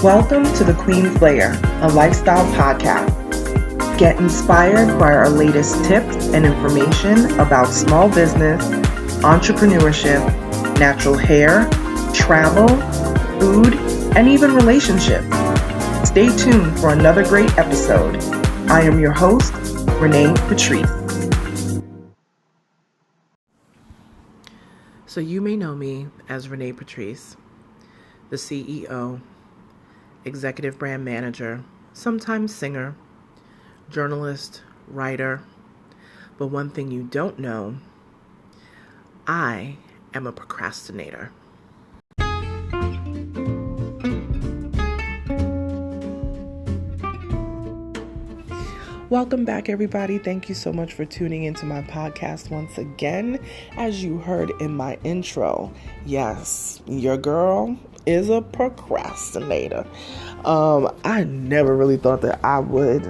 Welcome to The Queen's Lair, a lifestyle podcast. Get inspired by our latest tips and information about small business, entrepreneurship, natural hair, travel, food, and even relationships. Stay tuned for another great episode. I am your host, Renee Patrice. So you may know me as Renee Patrice, the CEO, executive brand manager, sometimes singer, journalist, writer. But one thing you don't know, I am a procrastinator. Welcome back, everybody. Thank you so much for tuning into my podcast once again. As you heard in my intro, yes, your girl is a procrastinator. I never really thought that I would.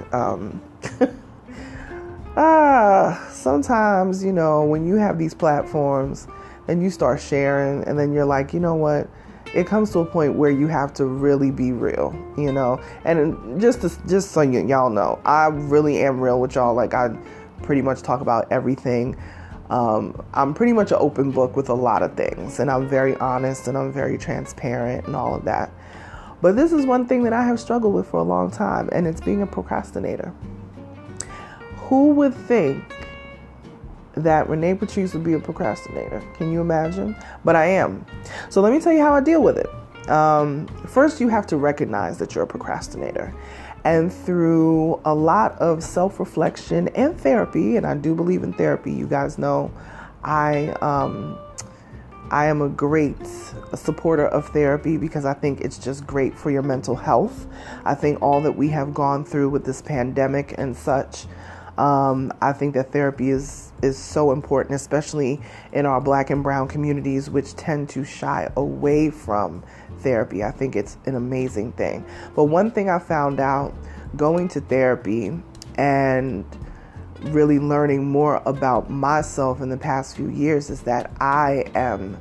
Sometimes, when you have these platforms and you start sharing and then you're like, you know what? It comes to a point where you have to really be real, and just so y'all know, I really am real with y'all. Like, I pretty much talk about everything. I'm pretty much an open book with a lot of things, and I'm very honest and I'm very transparent and all of that. But this is one thing that I have struggled with for a long time, and it's being a procrastinator. Who would think that Renee Patrice would be a procrastinator? Can you imagine? But I am. So let me tell you how I deal with it. First, you have to recognize that you're a procrastinator. And through a lot of self-reflection and therapy, and I do believe in therapy, you guys know I am a great supporter of therapy because I think it's just great for your mental health. I think all that we have gone through with this pandemic and such, I think that therapy is so important, especially in our Black and brown communities, which tend to shy away from therapy. I think it's an amazing thing. But one thing I found out going to therapy and really learning more about myself in the past few years is that I am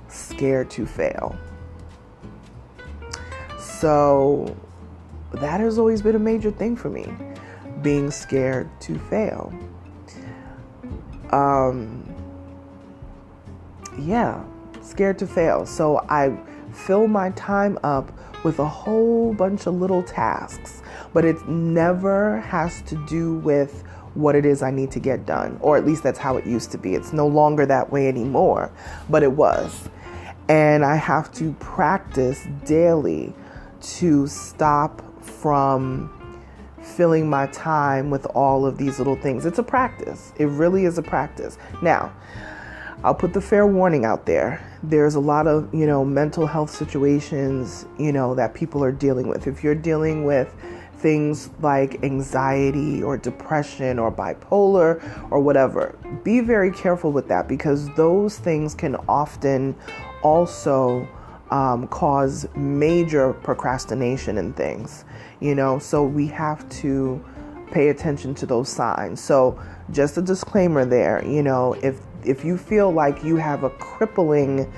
scared to fail. So that has always been a major thing for me, being scared to fail. Scared to fail. So I fill my time up with a whole bunch of little tasks, but it never has to do with what it is I need to get done, or at least that's how it used to be. It's no longer that way anymore, but it was. And I have to practice daily to stop from filling my time with all of these little things. It's a practice. It really is a practice. Now, I'll put the fair warning out there. There's a lot of, mental health situations, that people are dealing with. If you're dealing with things like anxiety or depression or bipolar or whatever, be very careful with that, because those things can often also cause major procrastination in things, so we have to pay attention to those signs. So just a disclaimer there, if you feel like you have a crippling,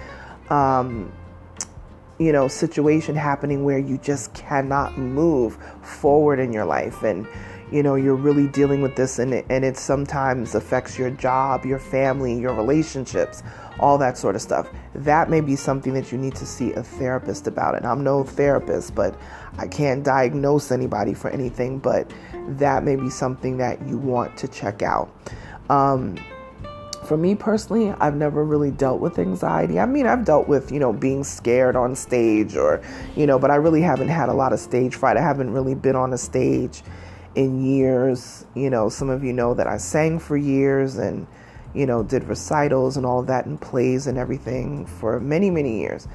situation happening where you just cannot move forward in your life, and you're really dealing with this, and it sometimes affects your job, your family, your relationships, all that sort of stuff, that may be something that you need to see a therapist about. And I'm no therapist, but I can't diagnose anybody for anything, but that may be something that you want to check out. For me personally, I've never really dealt with anxiety. I mean, I've dealt with, being scared on stage or, but I really haven't had a lot of stage fright. I haven't really been on a stage in years. Some of you know that I sang for years and, did recitals and all of that and plays and everything for many, many years.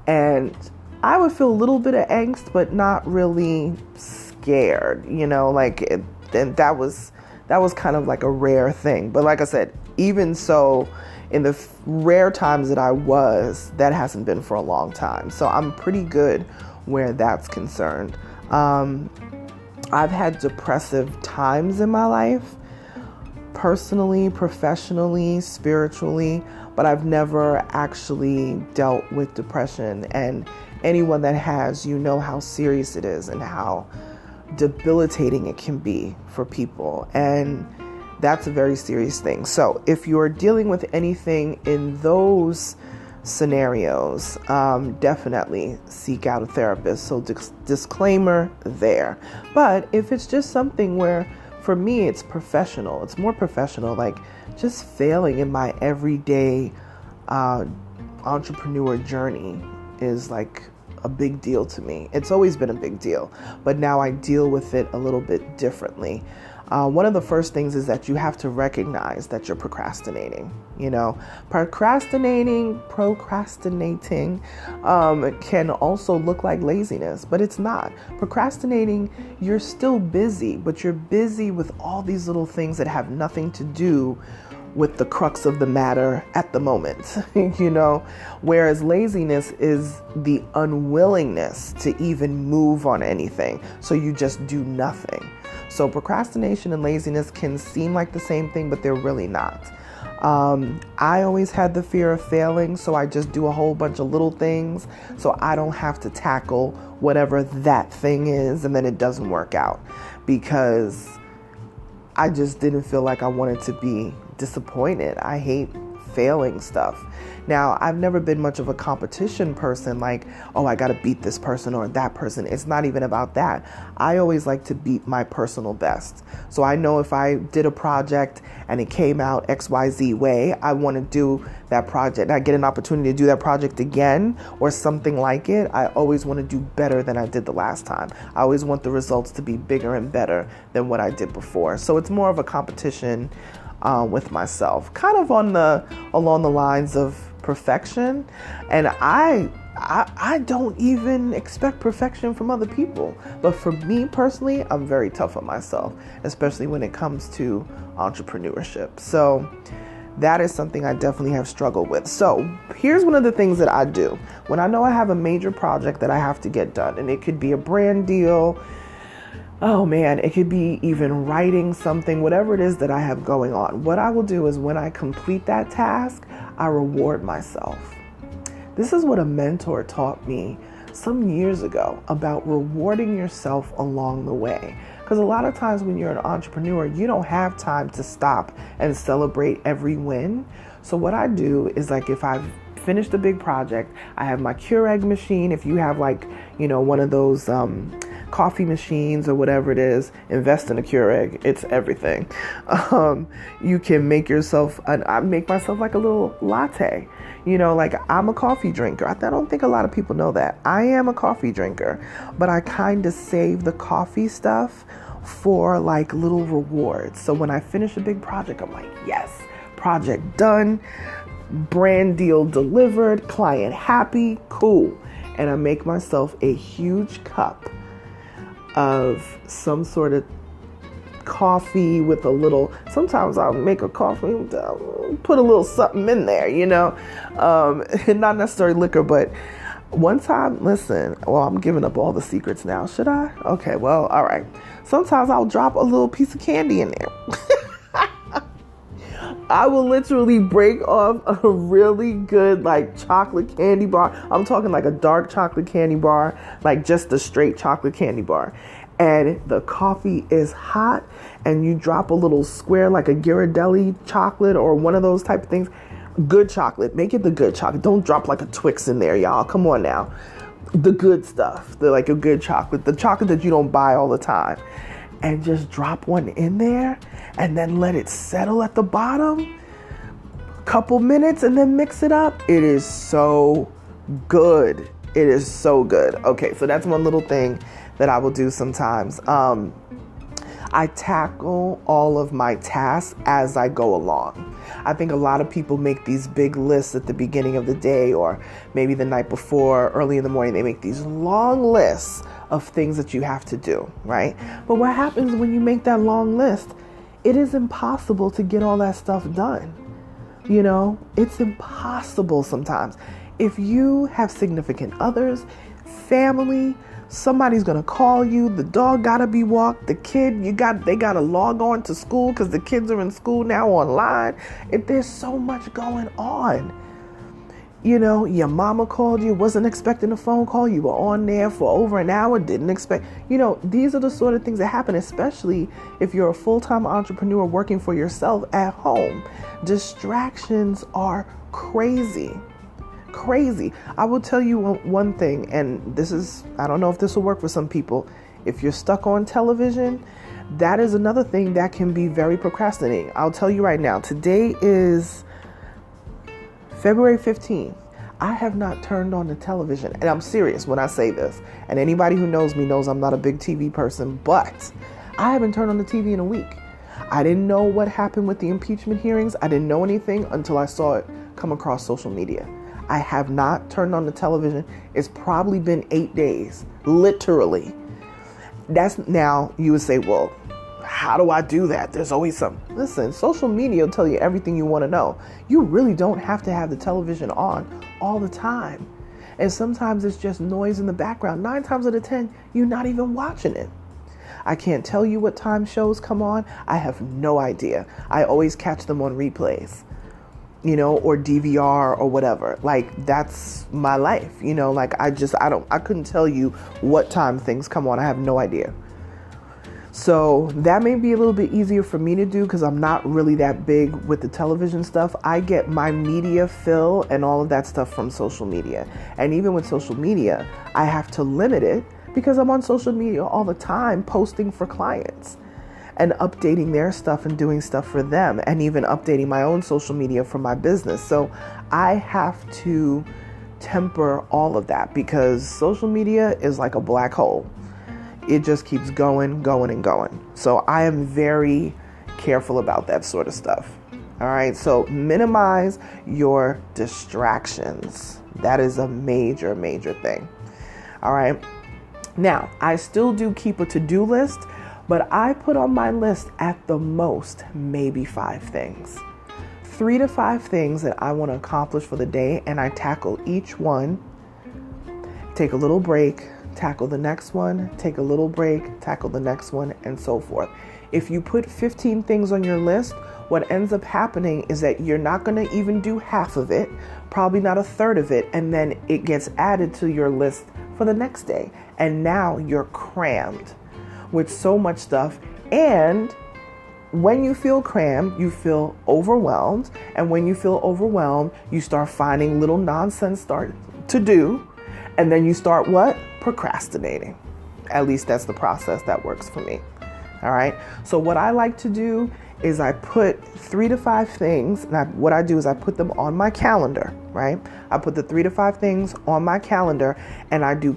And I would feel a little bit of angst, but not really scared, and that was kind of like a rare thing. But like I said, even so, in the rare times that I was, that hasn't been for a long time. So I'm pretty good where that's concerned. I've had depressive times in my life, personally, professionally, spiritually, but I've never actually dealt with depression and anyone that has, you know how serious it is and how debilitating it can be for people. And that's a very serious thing. So if you're dealing with anything in those scenarios, definitely seek out a therapist. So disclaimer there. But if it's just something where, for me, it's professional, it's more professional, like just failing in my everyday entrepreneur journey is like a big deal to me. It's always been a big deal, but now I deal with it a little bit differently. One of the first things is that you have to recognize that you're procrastinating. Procrastinating can also look like laziness, but it's not. Procrastinating, you're still busy, but you're busy with all these little things that have nothing to do with the crux of the matter at the moment, whereas laziness is the unwillingness to even move on anything. So you just do nothing. So procrastination and laziness can seem like the same thing, but they're really not. I always had the fear of failing, so I just do a whole bunch of little things so I don't have to tackle whatever that thing is and then it doesn't work out, because I just didn't feel like I wanted to be disappointed. I hate failing stuff. Now, I've never been much of a competition person, like, oh, I got to beat this person or that person. It's not even about that. I always like to beat my personal best. So I know if I did a project and it came out XYZ way, I want to do that project. I get an opportunity to do that project again or something like it. I always want to do better than I did the last time. I always want the results to be bigger and better than what I did before. So it's more of a competition with myself, kind of along the lines of perfection. And I don't even expect perfection from other people. But for me personally, I'm very tough on myself, especially when it comes to entrepreneurship. So that is something I definitely have struggled with. So here's one of the things that I do when I know I have a major project that I have to get done, and it could be a brand deal. Oh man, it could be even writing something, whatever it is that I have going on. What I will do is when I complete that task, I reward myself. This is what a mentor taught me some years ago about rewarding yourself along the way. Because a lot of times when you're an entrepreneur, you don't have time to stop and celebrate every win. So what I do is, like, if I've finished a big project, I have my Keurig machine. If you have one of those coffee machines or whatever it is, invest in a Keurig. It's everything. You can make yourself, I make myself like a little latte. I'm a coffee drinker. I don't think a lot of people know that. I am a coffee drinker, but I kind of save the coffee stuff for like little rewards. So when I finish a big project, I'm like, yes, project done, brand deal delivered, client happy, cool. And I make myself a huge cup of some sort of coffee with a little, sometimes I'll make a coffee, put a little something in there, not necessarily liquor, but one time, listen, well, I'm giving up all the secrets now. Should I? Okay, well, all right. Sometimes I'll drop a little piece of candy in there. I will literally break off a really good chocolate candy bar. I'm talking like a dark chocolate candy bar, like just the straight chocolate candy bar. And the coffee is hot, and you drop a little square like a Ghirardelli chocolate or one of those type of things. Good chocolate. Make it the good chocolate. Don't drop like a Twix in there, y'all. Come on now. The good stuff. A good chocolate. The chocolate that you don't buy all the time. And just drop one in there and then let it settle at the bottom. Couple minutes and then mix it up. It is so good. It is so good. Okay, so that's one little thing that I will do sometimes. I tackle all of my tasks as I go along. I think a lot of people make these big lists at the beginning of the day, or maybe the night before, early in the morning. They make these long lists of things that you have to do, right? But what happens when you make that long list? It is impossible to get all that stuff done. It's impossible sometimes. If you have significant others, family, somebody's gonna call you, the dog gotta be walked, the kid, they gotta log on to school because the kids are in school now online. If there's so much going on, Your mama called you, wasn't expecting a phone call. You were on there for over an hour, didn't expect, these are the sort of things that happen, especially if you're a full-time entrepreneur working for yourself at home. Distractions are crazy. Crazy. I will tell you one thing, and I don't know if this will work for some people. If you're stuck on television, that is another thing that can be very procrastinating. I'll tell you right now, today is February 15th. I have not turned on the television, and I'm serious when I say this. And anybody who knows me knows I'm not a big TV person, but I haven't turned on the TV in a week. I didn't know what happened with the impeachment hearings. I didn't know anything until I saw it come across social media. I have not turned on the television. It's probably been 8 days, literally. Now you would say, well, how do I do that? There's always something. Listen, social media will tell you everything you want to know. You really don't have to have the television on all the time. And sometimes it's just noise in the background. 9 times out of 10, you're not even watching it. I can't tell you what time shows come on. I have no idea. I always catch them on replays, or DVR or whatever. Like, that's my life, I couldn't tell you what time things come on. I have no idea. So that may be a little bit easier for me to do because I'm not really that big with the television stuff. I get my media fill and all of that stuff from social media. And even with social media, I have to limit it because I'm on social media all the time posting for clients and updating their stuff and doing stuff for them, and even updating my own social media for my business. So I have to temper all of that because social media is like a black hole. It just keeps going, going, and going. So I am very careful about that sort of stuff. All right. So minimize your distractions. That is a major, major thing. All right. Now, I still do keep a to-do list, but I put on my list at the most maybe 5 things. 3 to 5 things that I want to accomplish for the day, and I tackle each one, take a little break, tackle the next one, take a little break, tackle the next one, and so forth. If you put 15 things on your list, what ends up happening is that you're not going to even do half of it, probably not a third of it, and then it gets added to your list for the next day. And now you're crammed with so much stuff. And when you feel crammed, you feel overwhelmed. And when you feel overwhelmed, you start finding little nonsense to do. And then you start what? Procrastinating. At least that's the process that works for me. All right. So what I like to do is I put 3 to 5 things. And what I do is I put them on my calendar, right? I put the 3 to 5 things on my calendar, and I do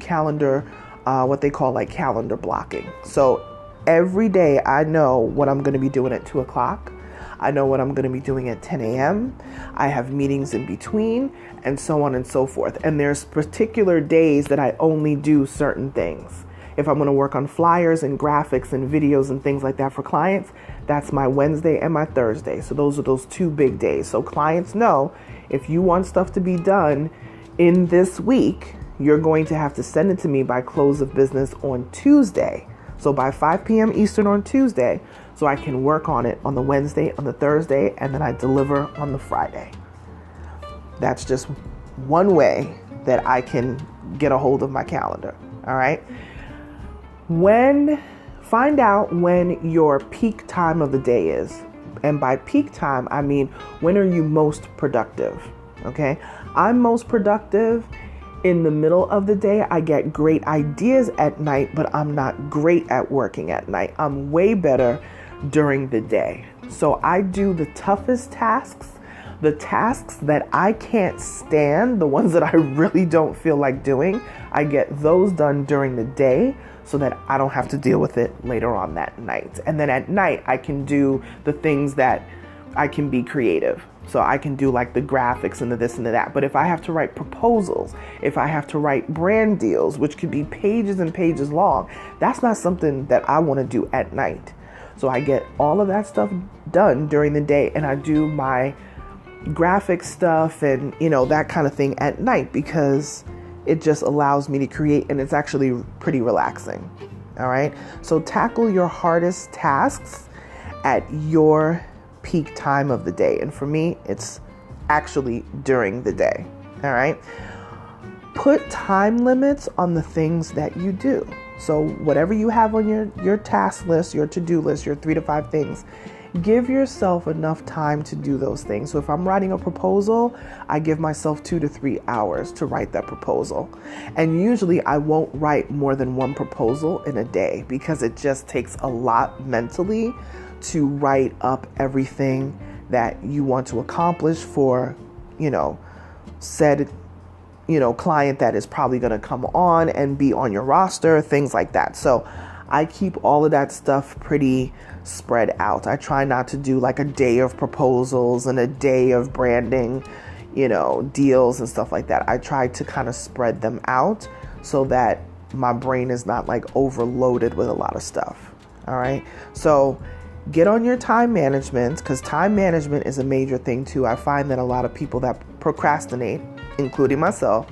what they call like calendar blocking. So every day I know what I'm going to be doing at 2 o'clock. I know what I'm going to be doing at 10 a.m. I have meetings in between, and so on and so forth. And there's particular days that I only do certain things. If I'm going to work on flyers and graphics and videos and things like that for clients, that's my Wednesday and my Thursday. So those are those 2 big days. So clients know if you want stuff to be done in this week, you're going to have to send it to me by close of business on Tuesday. So by 5 p.m. Eastern on Tuesday, so I can work on it on the Wednesday, on the Thursday, and then I deliver on the Friday. That's just one way that I can get a hold of my calendar. All right. Find out when your peak time of the day is. And by peak time, I mean, when are you most productive? Okay. I'm most productive in the middle of the day. I get great ideas at night, but I'm not great at working at night. I'm way better during the day. So I do the toughest tasks, the tasks that I can't stand, the ones that I really don't feel like doing. I get those done during the day so that I don't have to deal with it later on that night. And then at night, I can do the things that I can be creative. So I can do like the graphics and the this and the that. But if I have to write proposals, if I have to write brand deals, which could be pages and pages long, that's not something that I want to do at night. So I get all of that stuff done during the day, and I do my graphic stuff and, that kind of thing at night because it just allows me to create, and it's actually pretty relaxing. All right. So tackle your hardest tasks at your peak time of the day. And for me, it's actually during the day. All right. Put time limits on the things that you do. So whatever you have on your task list, your to-do list, your 3 to 5 things, give yourself enough time to do those things. So if I'm writing a proposal, I give myself 2 to 3 hours to write that proposal. And usually I won't write more than one proposal in a day because it just takes a lot mentally to write up everything that you want to accomplish for, said client that is probably going to come on and be on your roster, things like that. So I keep all of that stuff pretty spread out. I try not to do like a day of proposals and a day of branding, deals and stuff like that. I try to kind of spread them out so that my brain is not like overloaded with a lot of stuff. All right. So get on your time management, because time management is a major thing too. I find that a lot of people that procrastinate, including myself,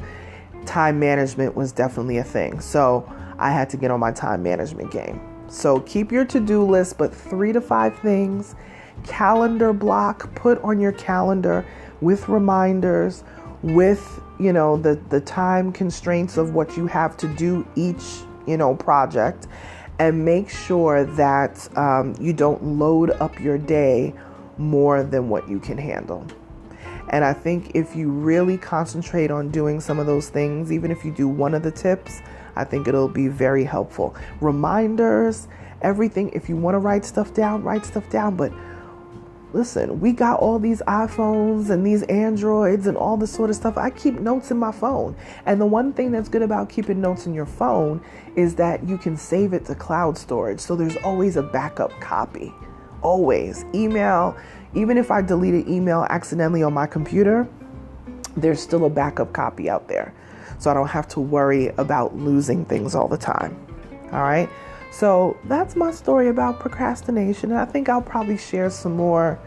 time management was definitely a thing. So I had to get on my time management game. So keep your to-do list, but 3 to 5 things, calendar block, put on your calendar with reminders, with, the time constraints of what you have to do each, project, and make sure that you don't load up your day more than what you can handle. And I think if you really concentrate on doing some of those things, even if you do one of the tips, I think it'll be very helpful. Reminders, everything. If you want to write stuff down, write stuff down. But listen, we got all these iPhones and these Androids and all this sort of stuff. I keep notes in my phone. And the one thing that's good about keeping notes in your phone is that you can save it to cloud storage. So there's always a backup copy. Always. Email. Even if I delete an email accidentally on my computer, there's still a backup copy out there. So I don't have to worry about losing things all the time. All right. So that's my story about procrastination. And I think I'll probably share some more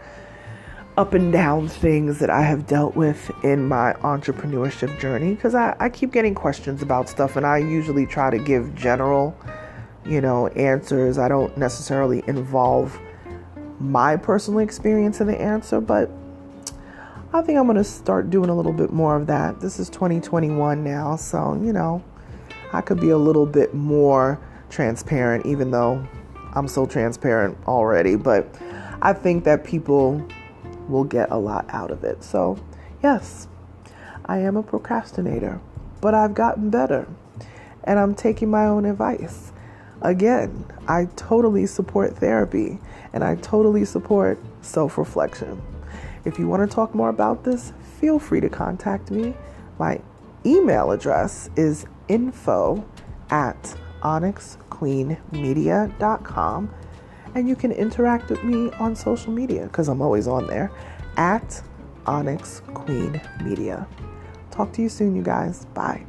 up and down things that I have dealt with in my entrepreneurship journey, because I keep getting questions about stuff, and I usually try to give general, answers. I don't necessarily involve my personal experience in the answer, but I think I'm going to start doing a little bit more of that. This is 2021 now, so, I could be a little bit more transparent, even though I'm so transparent already, but I think that people will get a lot out of it. So, yes, I am a procrastinator, but I've gotten better, and I'm taking my own advice. Again, I totally support therapy, and I totally support self-reflection. If you want to talk more about this, feel free to contact me. My email address is info@onyxqueenmedia.com, and you can interact with me on social media, because I'm always on there, @onyxqueenmedia. Talk to you soon, you guys. Bye.